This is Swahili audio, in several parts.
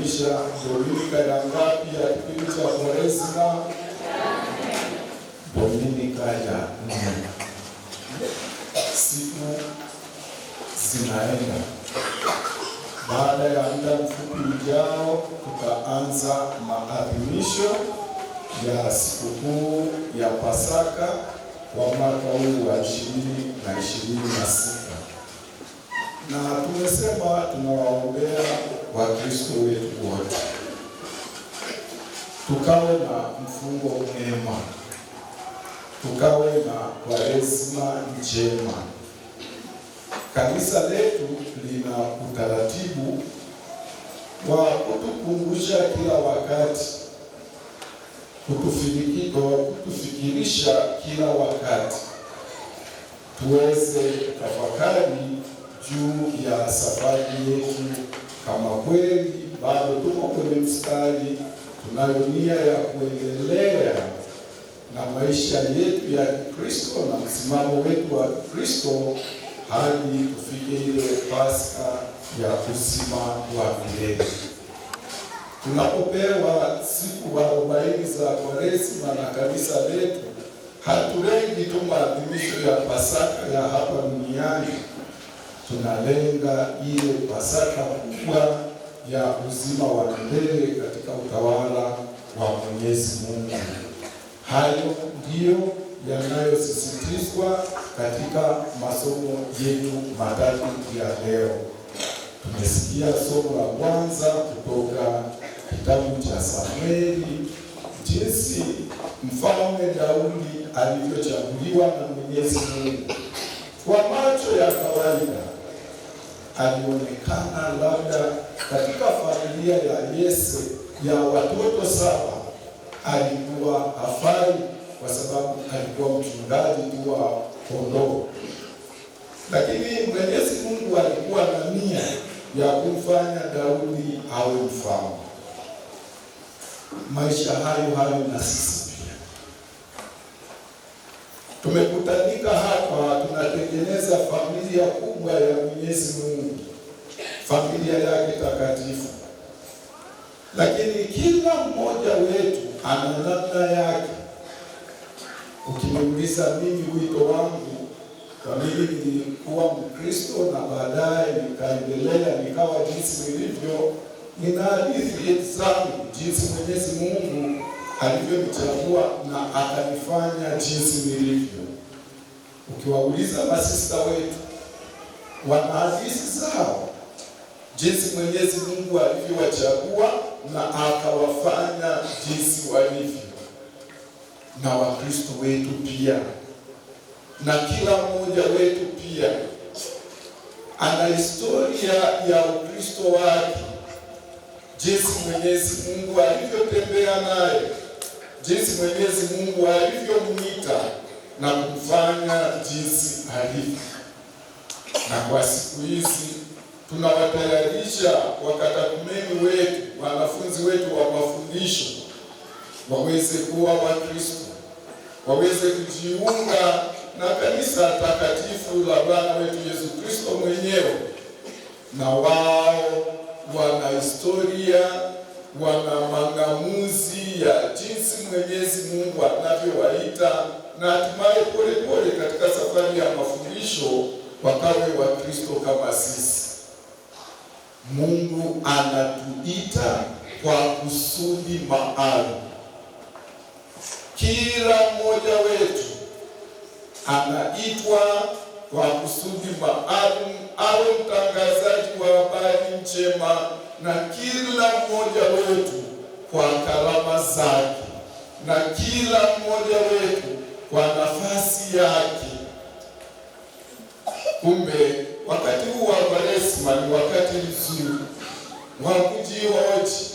kuadhimisha Dominika ya ngapi ya kipindi cha Kwaresma? Dominika ya 4. Siku zinaenda. Baada ya muda mfupi ujao, tutaanza maadhimisho ya sikukuu ya Pasaka wa mwaka huu wa 2026. Na tumesema tunawaombea Wakristo wetu wote, tukawe na mfungo mwema, tukawe na Kwaresma njema. Kanisa letu lina utaratibu wa kutukumbusha kila wakati, kutufikirisha kila wakati, tuweze tafakari juu ya safari yetu, kama kweli bado tuko kwenye mstari, tunayo nia ya kuendelea na maisha yetu ya Kristo na msimamo wetu wa Kristo hadi tufike ile Pasaka ya uzima wa milele. Tunapopewa siku 40 za Kwaresma na kanisa letu, hatulengi tu maadhimisho ya Pasaka ya hapa duniani, tunalenga ile Pasaka kubwa ya uzima wa milele katika utawala wa Mwenyezi Mungu. Hayo ndiyo yanayosisitizwa katika masomo yetu matatu ya leo. Tumesikia somo la kwanza kutoka kitabu cha Samueli, jinsi Mfalme Daudi alivyochaguliwa na Mwenyezi Mungu. Kwa macho ya kawaida alionekana labda katika familia ya Yese ya watoto 7 alikuwa hafai, kwa sababu alikuwa mchungaji tu wa kondoo. Lakini Mwenyezi Mungu alikuwa na nia ya kumfanya Daudi awe mfalme. Maisha hayo na sisi pia tumekutanika hapa, tunatengeneza familia kubwa ya Mwenyezi Mungu, familia yake takatifu. Lakini kila mmoja wetu ana namna yake. Ukiniuliza mimi wito wangu, kwa mimi nilikuwa Mkristo na baadaye nikaendelea nikawa jinsi nilivyo, nina hadithi zangu jinsi Mwenyezi Mungu alivyonichagua na akanifanya jinsi nilivyo. Ukiwauliza masista wetu, wana hadithi zao jinsi Mwenyezi Mungu alivyowachagua na akawafanya jinsi walivyo. Na Wakristo wetu pia, na kila mmoja wetu pia ana historia ya Ukristo wake, jinsi Mwenyezi Mungu alivyotembea naye, jinsi Mwenyezi Mungu alivyomwita na kumfanya jinsi alivyo. Na kwa siku hizi tunawatayarisha wakatakumeni wetu, wanafunzi wetu wa mafundisho, waweze kuwa Wakristo, waweze kujiunga na kanisa takatifu la Bwana wetu Yesu Kristo mwenyewe. Na wao wana historia, wana mang'amuzi ya jinsi Mwenyezi Mungu anavyowaita, na hatimaye pole katika safari ya mafundisho wakawe Wakristo kama sisi. Mungu anatuita kwa kusudi maalum. Kila mmoja wetu anaitwa kwa kusudi maalum, awe mtangazaji wa habari njema, na kila mmoja wetu kwa karama zake, na kila mmoja wetu kwa nafasi yake. Kumbe wakati huu wa Kwaresma ni wakati mzuri wa kujihoji,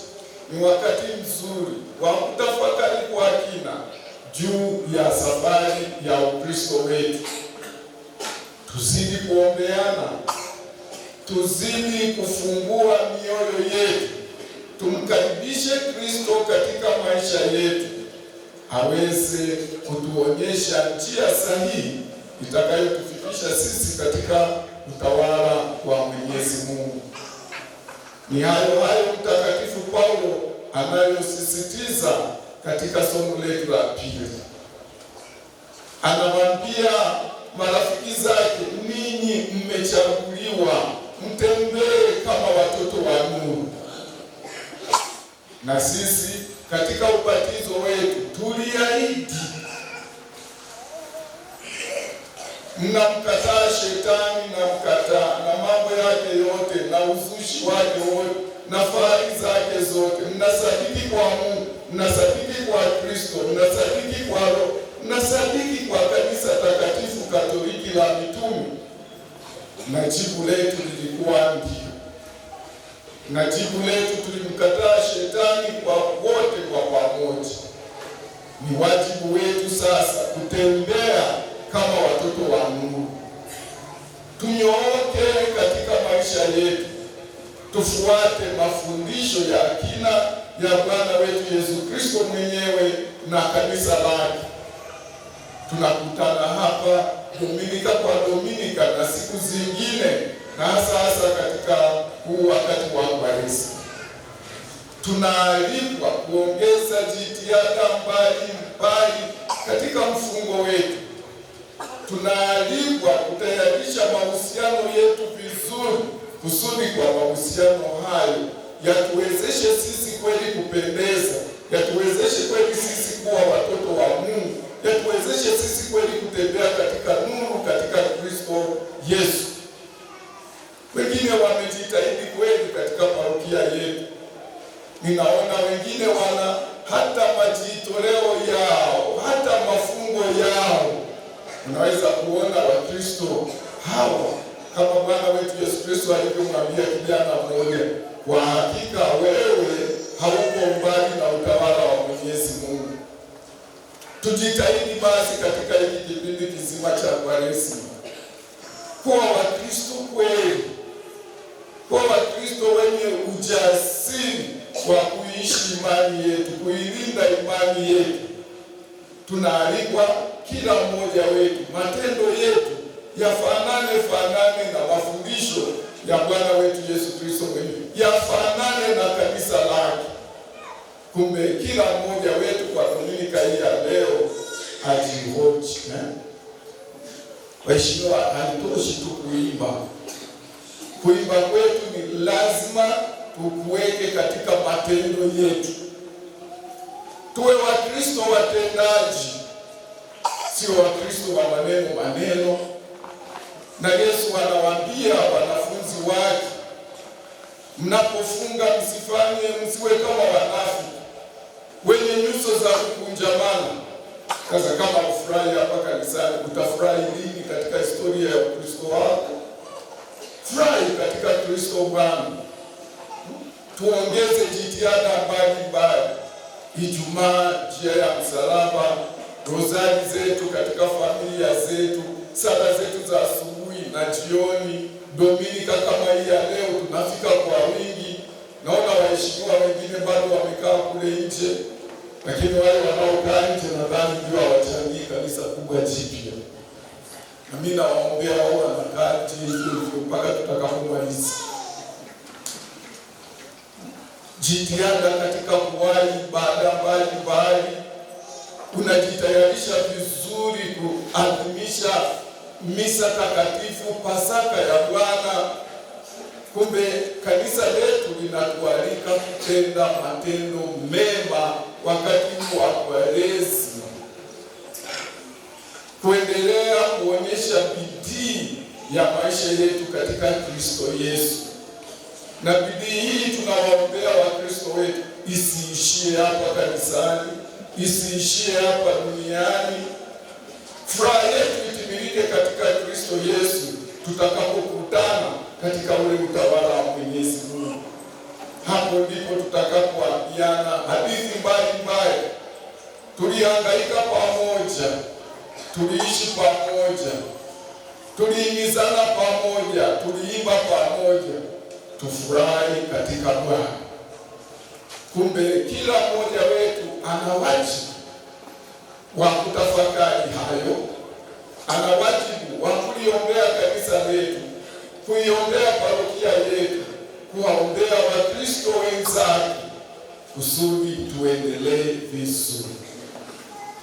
ni wakati mzuri wa kutafakari kwa kina juu ya safari ya Ukristo wetu. Tuzidi kuombeana, tuzidi kufungua mioyo yetu, tumkaribishe Kristo katika maisha yetu, aweze kutuonyesha njia sahihi itakayotufikisha sisi katika utawala wa Mwenyezi Mungu. Ni hayo Mtakatifu Paulo anayosisitiza katika somo letu la pili. Anawaambia marafiki zake, ninyi mmechaguliwa mtembee kama watoto wa nuru. Na sisi katika ubatizo wetu tuliahidi, mnamkataa shetani na mambo yake yote na uzushi wake wote na fahari zake zote, mnasadiki kwa Mungu, mnasadiki kwa Kristo, mnasadiki kwa Roho, mnasadiki kwa kanisa takatifu Katoliki la mitume. Na jibu letu lilikuwa ndio. Na jibu letu tulimkataa shetani kwa wote kwa pamoja. Ni wajibu wetu sasa kutembea kama watoto wa Mungu. Tunyooke katika maisha yetu. Tufuate mafundisho ya kina ya Bwana wetu Yesu Kristo mwenyewe na kanisa lake. Tunakutana hapa Dominika kwa Dominika na siku zingine, na hasa katika huu wakati wa Kwaresima. Tunaalikwa kuongeza jitihada mbalimbali katika mfungo wetu. Tunaalikwa kutayarisha mahusiano yetu vizuri, kusudi kwa mahusiano hayo yatuwezeshe sisi kweli kupendeza, yatuwezeshe kweli sisi kuwa watoto wa Mungu, yatuwezeshe sisi kweli kutembea katika nuru katika Kristo Yesu. Wengine wamejitahidi kweli katika parokia yetu. Ninaona wengine wana hata majitoleo yao, hata mafungo yao. Unaweza kuona Wakristo hawa kama Bwana wetu Yesu Kristo alivyomwambia kijana mmoja, kwa hakika wewe hauko mbali na utawala wa Mwenyezi Mungu. Tujitahidi basi katika hiki kipindi kizima cha Kwaresima kuwa Wakristo kweli, kuwa Wakristo wenye ujasiri wa kuishi imani yetu, kuilinda imani yetu. Tunaalikwa kila mmoja wetu, matendo yetu yafanane na mafundisho ya Bwana wetu Yesu Kristo mwenyewe, yafanane na kanisa lake. Kumbe kila mmoja wetu kwa Dominika hii ya leo ajihoji. Waheshimiwa, haitoshi tu kuimba. Kuimba kwetu ni lazima tukuweke katika matendo yetu. Tuwe Wakristo watendaji, sio Wakristo wa maneno. Na Yesu anawaambia wanafunzi wake, mnapofunga msiwe kama wanafiki wenye nyuso za kukunjamana. Sasa kama ufurahi hapa kanisani, utafurahi lini katika historia ya Ukristo wako? Furahi katika Kristo Bwana. Tuongeze jitihada mbalimbali. Ijumaa, njia ya msalaba, rozari zetu katika familia zetu, sala zetu za asubuhi na jioni. Dominika kama hii ya leo tunafika kwa wingi. Naona waheshimiwa wengine bado wamekaa kule nje, lakini wale wanaokaa nje nadhani ndio hawachangii kanisa kubwa jipya. Na mimi nawaombea wao wanakaa nje hivyo mpaka tutakapomaliza. Jitihada katika kuwahi ibada mbalimbali. Unajitayarisha vizuri kuadhimisha misa takatifu, Pasaka ya Bwana. Kumbe kanisa letu linatualika kutenda matendo mema wakati wa Kwaresima, kuendelea kuonyesha bidii ya maisha yetu katika Kristo Yesu. Na bidii hii tunawaombea Wakristo wetu isiishie hapa kanisani, isiishie hapa duniani. Furaha yetu itimilike katika Kristo Yesu tutakapokutana katika ule utawala wa Mwenyezi Mungu. Hapo ndipo tutakapoambiana hadithi mbalimbali. Tulihangaika pamoja, tuliishi pamoja, tulihimizana pamoja, tuliimba pamoja. Tufurahi katika Bwana. Kumbe kila mmoja wetu ana wajibu wa kutafakari hayo, ana wajibu wa kuliombea kanisa letu, kuiombea parokia yetu, kuwaombea Wakristo wenzake kusudi tuendelee vizuri.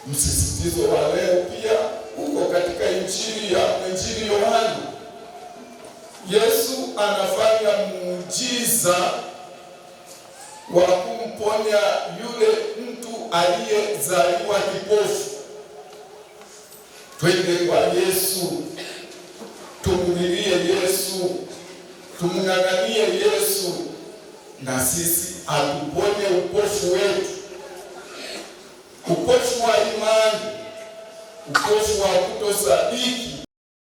Msisitizo wa leo pia uko katika Injili ya Mwinjili Yohana. Yesu anafanya muujiza wa kumponya yule mtu aliyezaliwa kipofu. Twende kwa Yesu, tumulilie Yesu, tumng'ang'anie Yesu, na sisi atuponye upofu wetu, upofu wa imani, upofu wa kutosadiki,